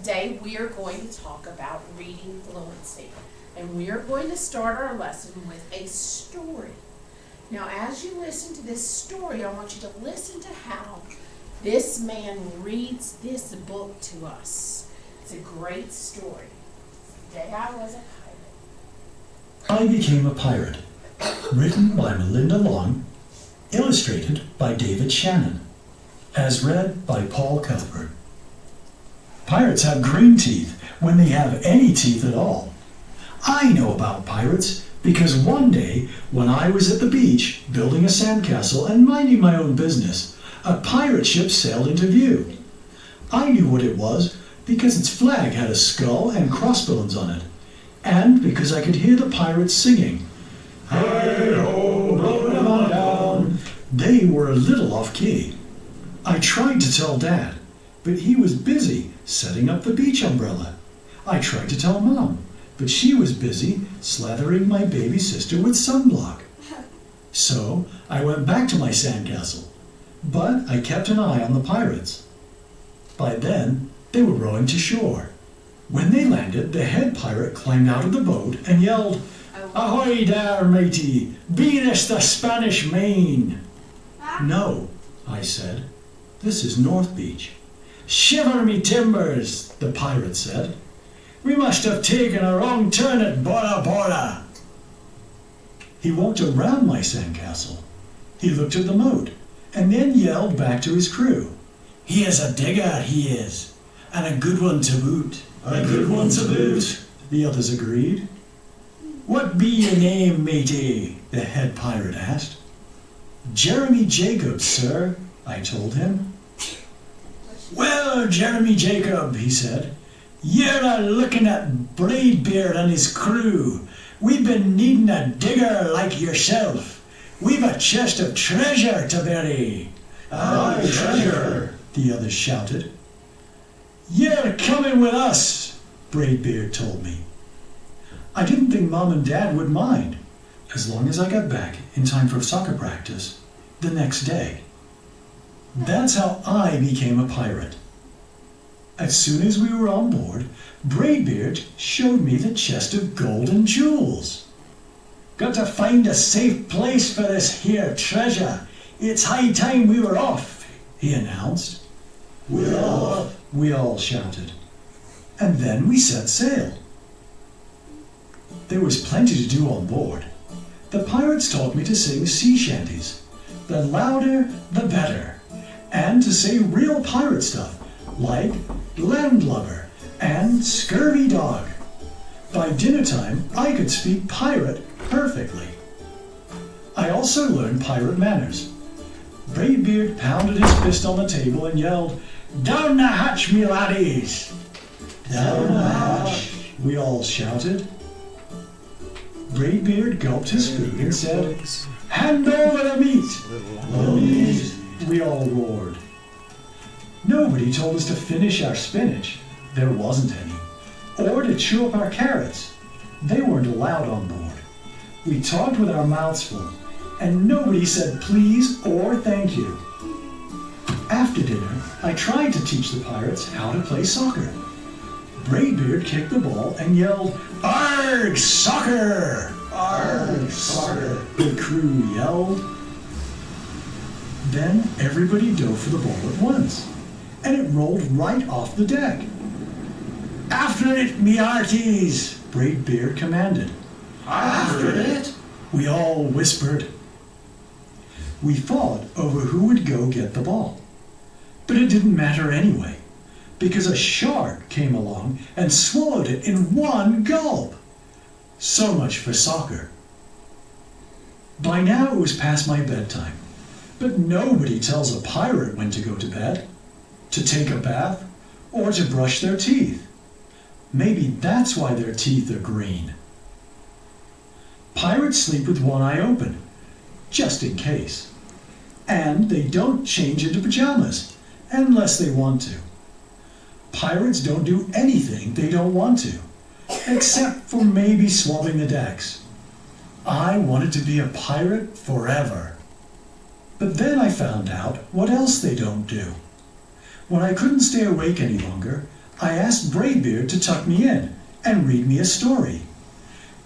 Today we are going to talk about reading fluency, and we are going to start our lesson with a story. Now, as you listen to this story, I want you to listen to how this man reads this book to us. It's a great story. Today I was a pirate. I Became a Pirate, written by Melinda Long, illustrated by David Shannon, as read by Paul Cuthbert. Pirates have green teeth when they have any teeth at all. I know about pirates because one day, when I was at the beach building a sandcastle and minding my own business, a pirate ship sailed into view. I knew what it was because its flag had a skull and crossbones on it, and because I could hear the pirates singing, "Hey-ho, blow them on down." They were a little off-key. I tried to tell Dad, but he was busy setting up the beach umbrella. I tried to tell Mom, but she was busy slathering my baby sister with sunblock. So I went back to my sandcastle, but I kept an eye on the pirates. By then, they were rowing to shore. When they landed, the head pirate climbed out of the boat and yelled, "Ahoy there, matey! Be this the Spanish Main?" "No," I said. "This is North Beach." "Shiver me timbers," the pirate said. "We must have taken a wrong turn at Bora Bora." He walked around my sandcastle. He looked at the moat and then yelled back to his crew, "He is a digger, he is, and a good one to boot." "A good one to boot," the others agreed. "What be your name, matey?" the head pirate asked. "Jeremy Jacobs, sir," I told him. "Well, Jeremy Jacob," he said, "you're a looking at Braidbeard and his crew. We've been needing a digger like yourself. We've a chest of treasure to bury." "Aye, treasure," the others shouted. "You're coming with us," Braidbeard told me. I didn't think Mom and Dad would mind, as long as I got back in time for soccer practice the next day. That's how I became a pirate. As soon as we were on board, Braidbeard showed me the chest of gold and jewels. "Got to find a safe place for this here treasure. It's high time we were off," he announced. "We're off," we all shouted. And then we set sail. There was plenty to do on board. The pirates taught me to sing sea shanties, the louder the better, and to say real pirate stuff like landlubber and scurvy dog. By dinner time, I could speak pirate perfectly. I also learned pirate manners. Braidbeard pounded his fist on the table and yelled, "Down the hatch, me laddies!" "Down the hatch," we all shouted. Braidbeard gulped his food and said, "Hand over the meat!" "The meat," we all roared. Nobody told us to finish our spinach, there wasn't any, or to chew up our carrots. They weren't allowed on board. We talked with our mouths full, and nobody said please or thank you. After dinner, I tried to teach the pirates how to play soccer. Braidbeard kicked the ball and yelled, "Arg, soccer! Arg, soccer!" the crew yelled. Then everybody dove for the ball at once, and it rolled right off the deck. "After it, me hearties!" Braidbeard commanded. "After it!" we all whispered. We fought over who would go get the ball. But it didn't matter anyway, because a shark came along and swallowed it in one gulp. So much for soccer. By now it was past my bedtime, but nobody tells a pirate when to go to bed, to take a bath, or to brush their teeth. Maybe that's why their teeth are green. Pirates sleep with one eye open, just in case. And they don't change into pajamas, unless they want to. Pirates don't do anything they don't want to, except for maybe swabbing the decks. I wanted to be a pirate forever. But then I found out what else they don't do. When I couldn't stay awake any longer, I asked Braidbeard to tuck me in and read me a story.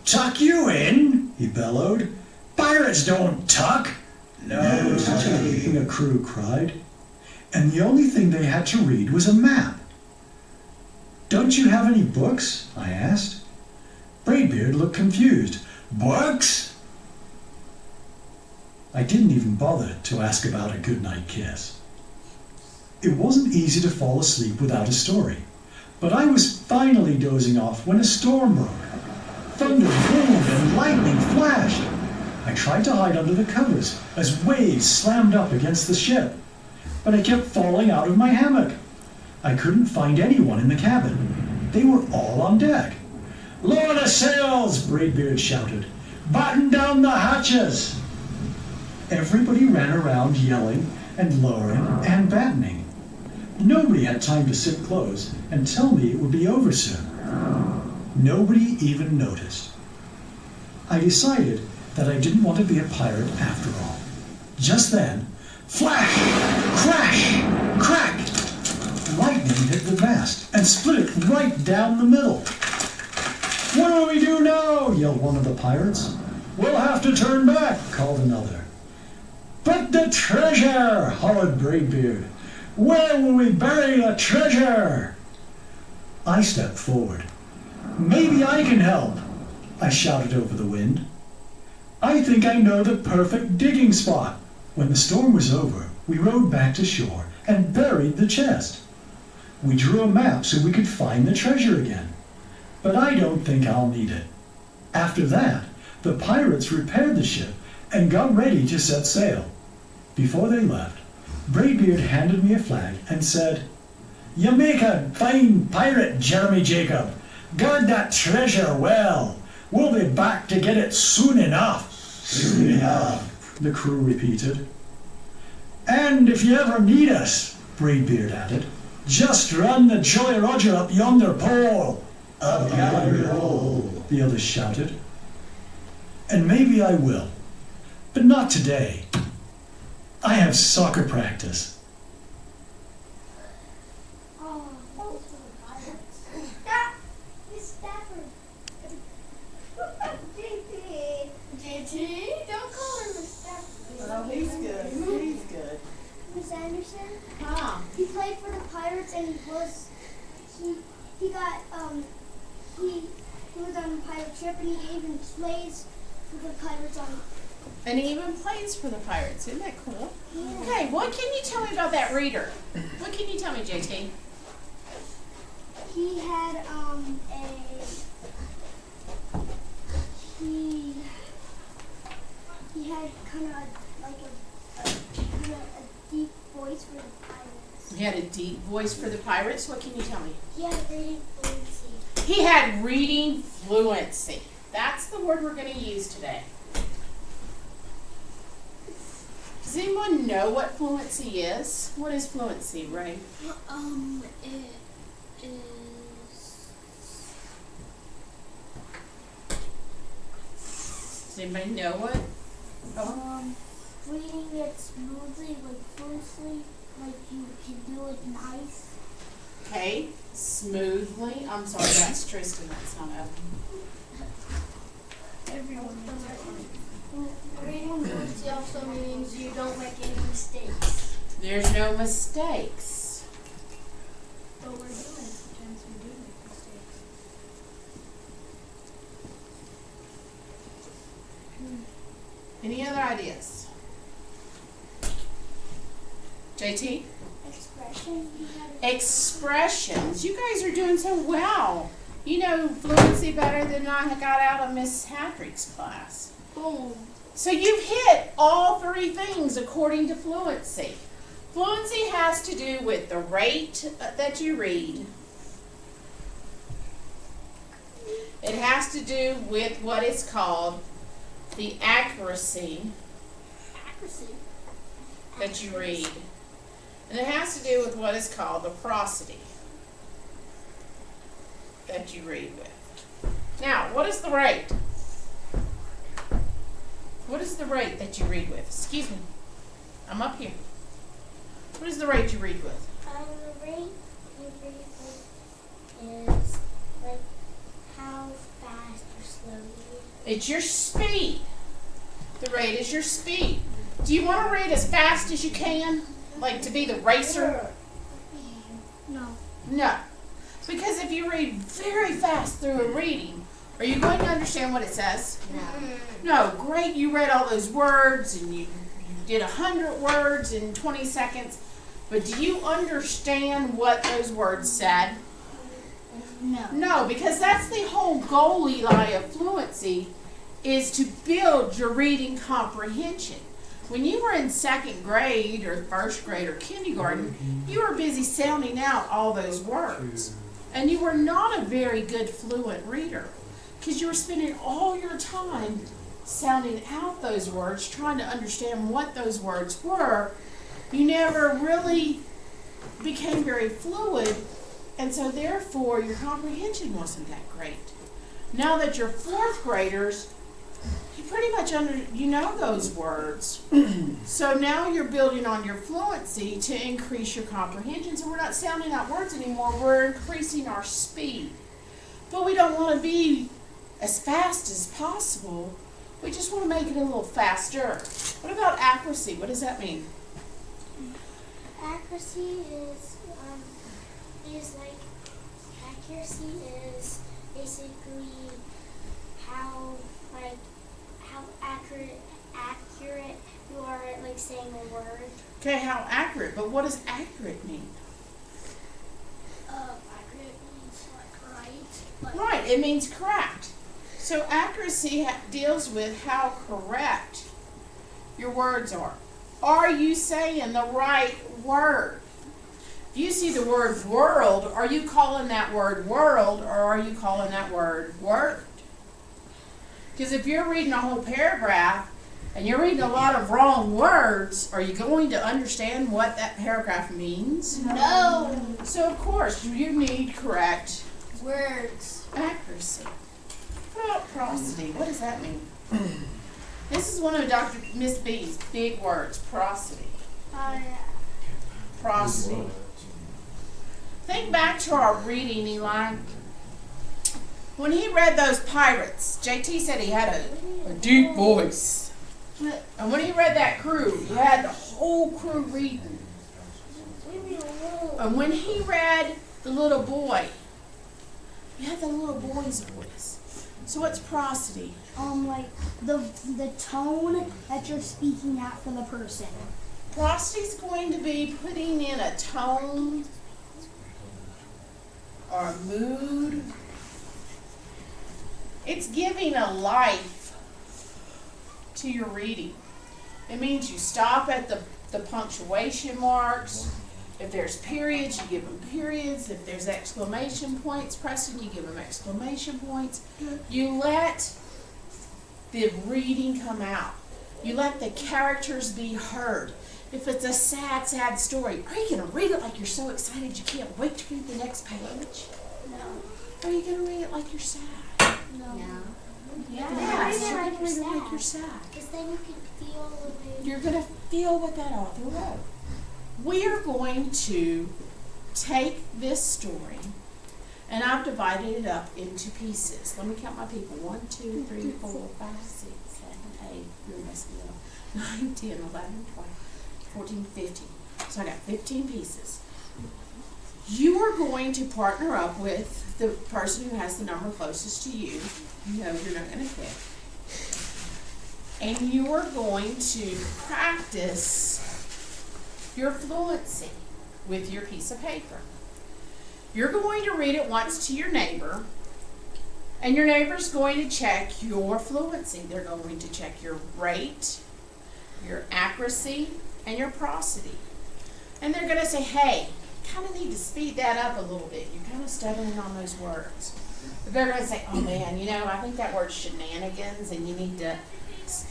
"Tuck you in?" he bellowed. "Pirates don't tuck." "No, Tucky," the crew cried. And the only thing they had to read was a map. "Don't you have any books?" I asked. Braidbeard looked confused. "Books?" I didn't even bother to ask about a goodnight kiss. It wasn't easy to fall asleep without a story, but I was finally dozing off when a storm broke. Thunder boomed and lightning flashed. I tried to hide under the covers as waves slammed up against the ship, but I kept falling out of my hammock. I couldn't find anyone in the cabin. They were all on deck. "Lower the sails!" Braidbeard shouted. "Batten down the hatches!" Everybody ran around yelling and lowering and battening. Nobody had time to sit close and tell me it would be over soon. Nobody even noticed. I decided that I didn't want to be a pirate after all. Just then, flash, crash, crack! Lightning hit the mast and split it right down the middle. "What do we do now?" yelled one of the pirates. "We'll have to turn back," called another. "But the treasure!" hollered Braidbeard. "Where will we bury the treasure?" I stepped forward. "Maybe I can help," I shouted over the wind. "I think I know the perfect digging spot." When the storm was over, we rowed back to shore and buried the chest. We drew a map so we could find the treasure again. But I don't think I'll need it. After that, the pirates repaired the ship and got ready to set sail. Before they left, Braidbeard handed me a flag and said, "You make a fine pirate, Jeremy Jacob. Guard that treasure well. We'll be back to get it soon enough." "Soon enough," the crew repeated. "And if you ever need us," Braidbeard added, "just run the Jolly Roger up yonder pole." "Up yonder pole," the others shouted. And maybe I will, but not today. I have soccer practice. Miss Stafford. JT, don't call her Miss Stafford. Oh, he's good. He's good. Miss Anderson. Huh? He played for the Pirates and he was on the pirate ship and he even plays for the Pirates on. And he even plays for the Pirates. Isn't that cool? Yeah. Okay, what can you tell me about that reader? What can you tell me, JT? He had he had kind of like a deep voice for the Pirates. He had a deep voice for the Pirates. What can you tell me? He had reading fluency. He had reading fluency. That's the word we're going to use today. Does anyone know what fluency is? What is fluency, Ray? It is. Does anybody know what? Reading it smoothly, like fluently, like you can do it nice. Okay, smoothly. I'm sorry, that's Tristan. That's not Evan. Reading fluency also means you don't make any mistakes. There's no mistakes. But we're human, sometimes we do make mistakes. Any other ideas? JT? Expression. Expressions. You guys are doing so well. You know fluency better than I got out of Miss Hadrick's class. Boom. So you've hit all three things according to fluency. Fluency has to do with the rate that you read. It has to do with what is called the accuracy that you read. And it has to do with what is called the prosody that you read with. Now, what is the rate? What is the rate that you read with? Excuse me. I'm up here. What is the rate you read with? The rate you read with It's your speed. The rate is your speed. Do you want to read as fast as you can? Like to be the racer? No. No. Because if you read very fast through a reading, are you going to understand what it says? No. Great, you read all those words and you did 100 words in 20 seconds. But do you understand what those words said? No. No, because that's the whole goal, Eli, of fluency, is to build your reading comprehension. When you were in second grade or first grade or kindergarten, you were busy sounding out all those words. And you were not a very good fluent reader because you were spending all your time sounding out those words, trying to understand what those words were. You never really became very fluid, and so therefore your comprehension wasn't that great. Now that you're fourth graders, you pretty much know those words. So now you're building on your fluency to increase your comprehension. So we're not sounding out words anymore, we're increasing our speed. But we don't want to be as fast as possible. We just want to make it a little faster. What about accuracy? What does that mean? Accuracy is basically how accurate you are at like saying a word. Okay, how accurate, but what does accurate mean? Accurate means like right. Right, it means correct. So accuracy deals with how correct your words are. Are you saying the right word? If you see the word world, are you calling that word world or are you calling that word word? Because if you're reading a whole paragraph and you're reading a lot of wrong words, are you going to understand what that paragraph means? No. So of course you need correct Words. accuracy. What about prosody? What does that mean? This is one of Miss B's big words, prosody. Prosody. Think back to our reading, Eli. When he read those pirates, JT said he had a deep voice. And when he read that crew, he had the whole crew reading. And when he read the little boy, he had the little boy's voice. So what's prosody? Like the tone that you're speaking at for the person. Prosody's going to be putting in a tone or a mood. It's giving a life to your reading. It means you stop at the punctuation marks. If there's periods, you give them periods. If there's exclamation points, Preston, you give them exclamation points. You let the reading come out. You let the characters be heard. If it's a sad, sad story, are you going to read it like you're so excited you can't wait to read the next page? No. Or are you going to read it like you're sad? No. Yes, you're going to read it like you're sad. Because then you can feel the way. You're going to feel what that author wrote. We are going to take this story, and I've divided it up into pieces. Let me count my people. 1, 2, 3, 4, 5, 6, 7, 8, you're messing me up. 9, 10, 11, 12, 14, 15. So I got 15 pieces. You are going to partner up with the person who has the number closest to you. You know you're not going to pick. And you are going to practice your fluency with your piece of paper. You're going to read it once to your neighbor, and your neighbor's going to check your fluency. They're going to check your rate, your accuracy, and your prosody. And they're going to say, hey, you kind of need to speed that up a little bit. You're kind of stuttering on those words. But they're going to say, oh man, I think that word's shenanigans, and you need to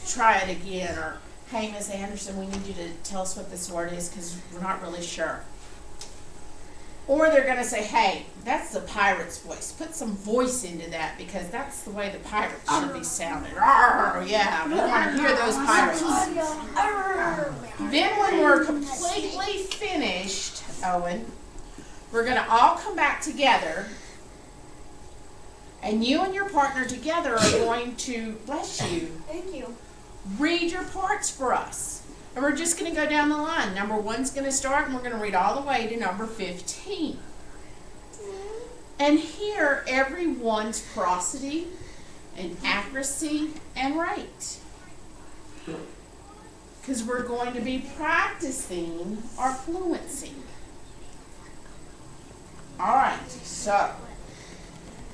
try it again. Or, hey, Miss Anderson, we need you to tell us what this word is because we're not really sure. Or they're going to say, hey, that's the pirate's voice. Put some voice into that because that's the way the pirates should be sounding. Arr, yeah, we want to hear those pirates. Then when we're completely finished, Owen, we're going to all come back together And you and your partner together are going to, bless you, Thank you. read your parts for us. And we're just going to go down the line. Number 1's going to start, and we're going to read all the way to number 15. And hear everyone's prosody and accuracy and rate. Because we're going to be practicing our fluency. All right, so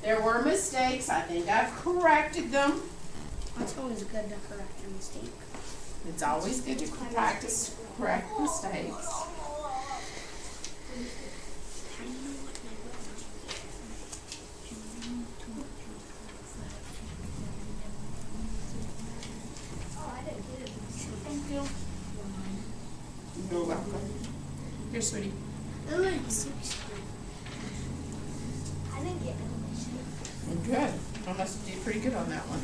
there were mistakes. I think I've corrected them. It's always good to correct a mistake. It's always good to practice correct mistakes. Thank you. You're welcome. Here, sweetie. I didn't get it. Good. I must do pretty good on that one.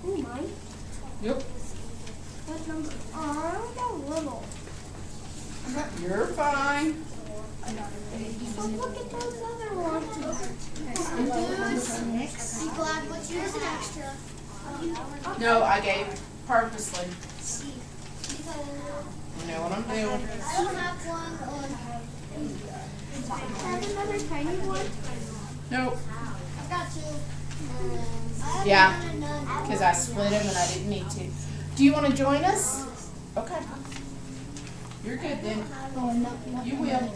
Ooh, mine? Yep. What number? Oh, I got little. You're fine. But look at those other ones. Be glad what's yours an extra. No, I gave purposely. Because You know what I'm doing. I don't have one on. Have another tiny one? Nope. I've got two. I have Yeah. none and none. Because I split them and I didn't need to. Do you want to join us? Okay. You're good then. You will.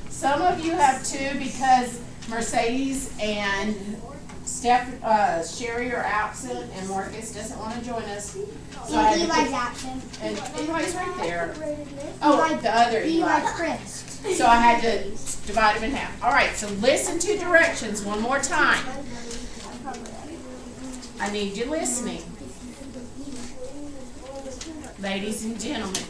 Some of you have two because Mercedes and Sherry are absent and Marcus doesn't want to join us. So I had to Eli's put- absent. And Eli's right there. Oh, the other Eli Eli. Chris. So I had to divide them in half. All right, so listen to directions one more time. I need you listening. Ladies and gentlemen.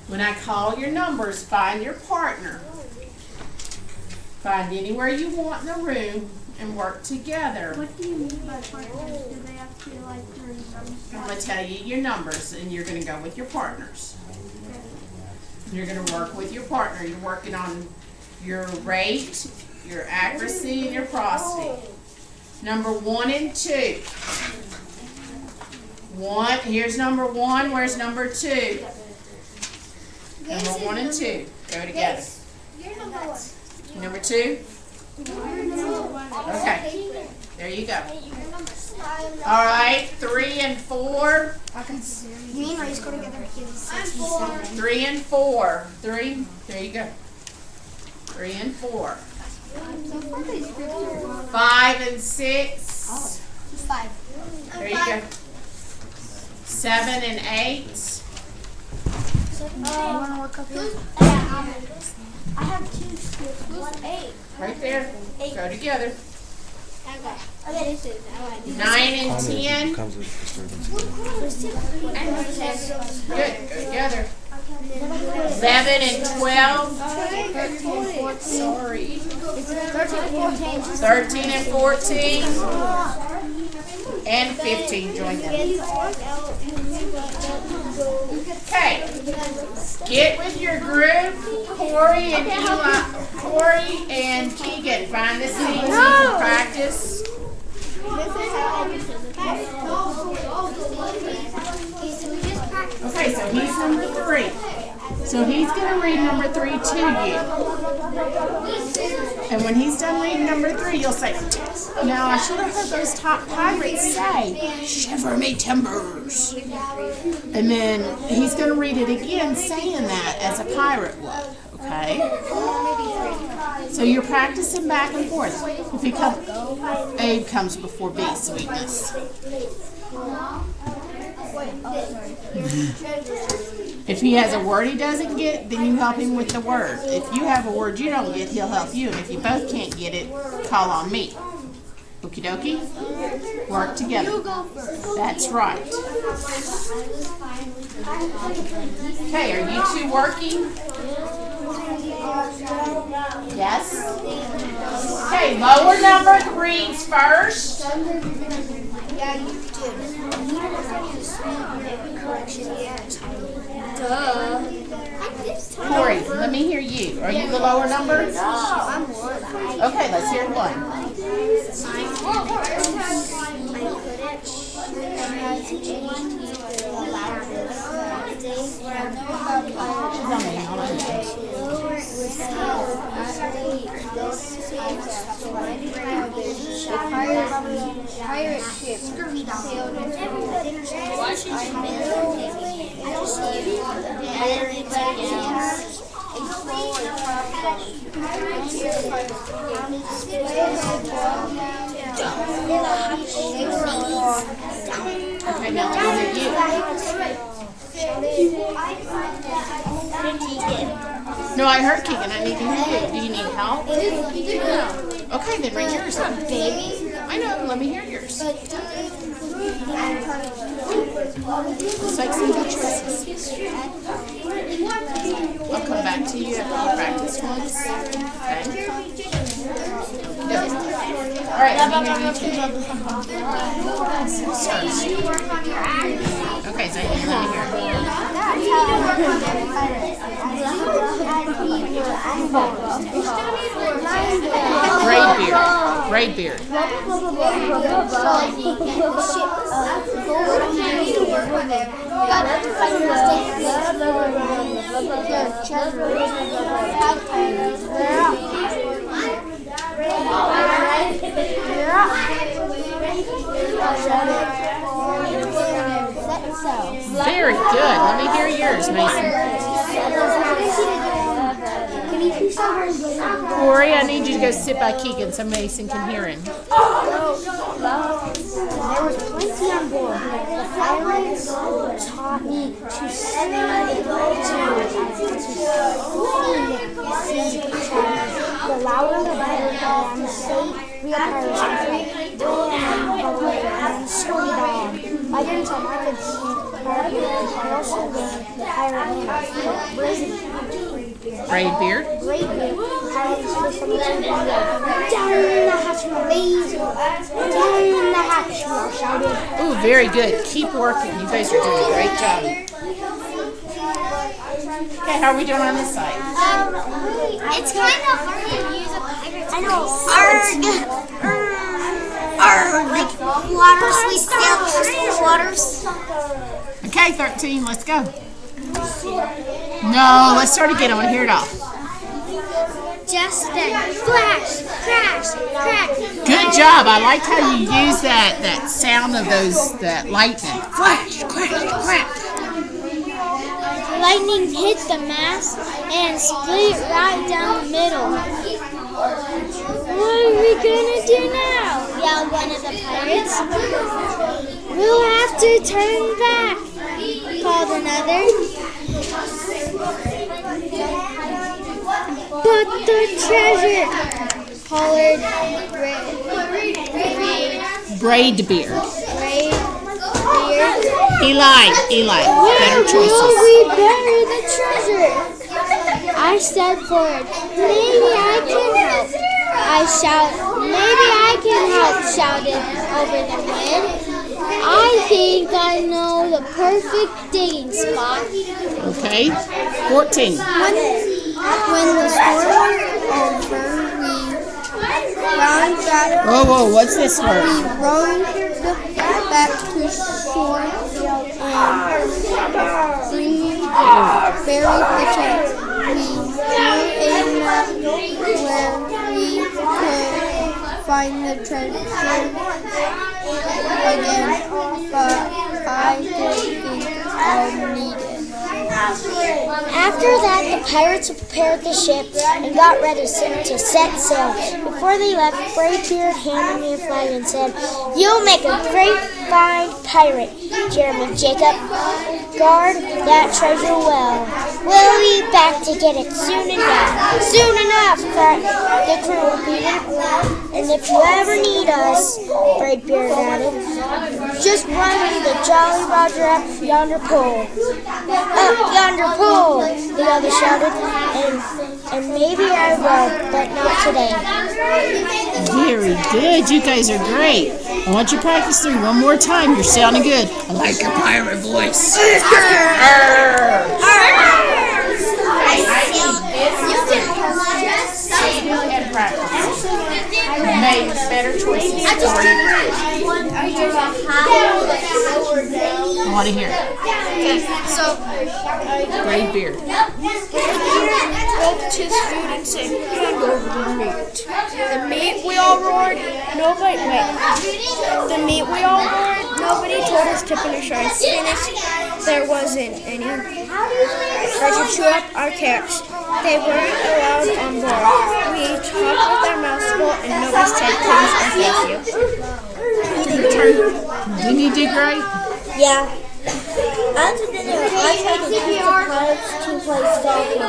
When I call your numbers, find your partner. Find anywhere you want in the room and work together. What do you mean by partners? Do they have to like doing some I'm going to tell you your numbers and you're going to go with your partners. You're going to work with your partner. You're working on your rate, your accuracy, and your prosody. Number 1 and 2. Here's number 1. Where's number 2? Number 1 and 2. Go together. You're number one. Number 2? Okay. There you go. All right. 3 and 4. You mean I just go together? I'm 4. 3 and 4. 3. There you go. 3 and 4. 5 and 6. 5. There you go. 7 and 8. You want to look up here? I have 2. Who's 8? Right there. Go together. Okay. 9 and 10. Comes with disturbance. Good. Go together. 11 and 12. Sorry. 13 and 14. And 15. Join them. Okay. Get with your group. Corey and Keegan. Find the scenes for practice. Okay, so he's number 3. So he's going to read number 3 to you. And when he's done reading number 3, you'll say, now I should have heard those top pirates say, shiver me timbers. And then he's going to read it again saying that as a pirate would. Okay? So you're practicing back and forth. If he A comes before B, sweetness. If he has a word he doesn't get, then you help him with the word. If you have a word you don't get, he'll help you. And if you both can't get it, call on me. Okie dokie? Work together. That's right. Okay, are you two working? Yes? Okay, Okay, lower number greens first. Yeah, you do. Duh. Corey, let me hear you. Are you the lower number? I'm one. Okay, let's hear one. Pirate ship sailed into Okay, now let me hear you. No, I heard Keegan. I need to hear you. Do you need help? Okay, then read yours. I know. Let me hear yours. Let's make some good choices. I'll come back to you after you practice once. Okay? Good. All right, let me hear you too. Stars. Okay, Zane, let me hear it. Braid beard. Very good. Let me hear yours, Mason. Corey, I need you to go sit by Keegan so Mason can hear him. There was plenty on board. The pirates taught me to sing, the louder the better, and I'm safe. Real pirates are free. And slow me down. By the time I could see pirate beard, I also learned the pirate name. Braid beard. Great beard. Pirates for some reason down the hatch, please. Down the hatch, shouted. Ooh, very good. Keep working. You guys are doing a great job. Okay, how are we doing on this side? It's kind of hard to use a pirate. I know. Like waters, we sail crystal waters. Okay, 13, let's go. No, let's start again. I want to hear it all. Just then, flash, crash, crack. Good job. I liked how you used that sound of that lightning. Flash, crash, crack. Lightning hit the mast and split right down the middle. What are we gonna do now? Yelled one of the pirates. We'll have to turn back, called another. But the treasure, hollered Braid beard. Eli. Better Where choices. will we bury the treasure? I stepped forward. Maybe I can help. Maybe I can help, shouted over the wind. I think I know the perfect digging spot. Okay, 14. When the storm was over, we round back. Whoa, what's this word? We rowed back to shore and buried the treasure. We threw a net where we could find the treasure again, but I don't think I'll need it. After that, the pirates prepared the ship and got ready to set sail. Before they left, Braidbeard handed me a flag and said, "You'll make a great fine pirate, Jeremy Jacob. Guard that treasure well. We'll be back to get it soon enough." "Soon enough," the crew repeated. "And if you ever need us," Braidbeard added, "just run to the Jolly Roger up yonder pole." "Up yonder pole," the other shouted, and maybe I will, but not today. Very good. You guys are great. I want you to practice through one more time. You're sounding good. I like your pirate voice. And practice. Make better choices for you. I want to hear it. Great beard. Spoke to his food and said, "Hand over the meat." The meat we all roared. The meat we all roared. Nobody told us to finish our spinach. There wasn't any. Tried to chew up our carrots. They weren't allowed on board. We talked with our mouths full, and nobody said please or thank you. Your turn. Didn't you do great? Yeah. After dinner, I tried to teach the pirates to play stalking.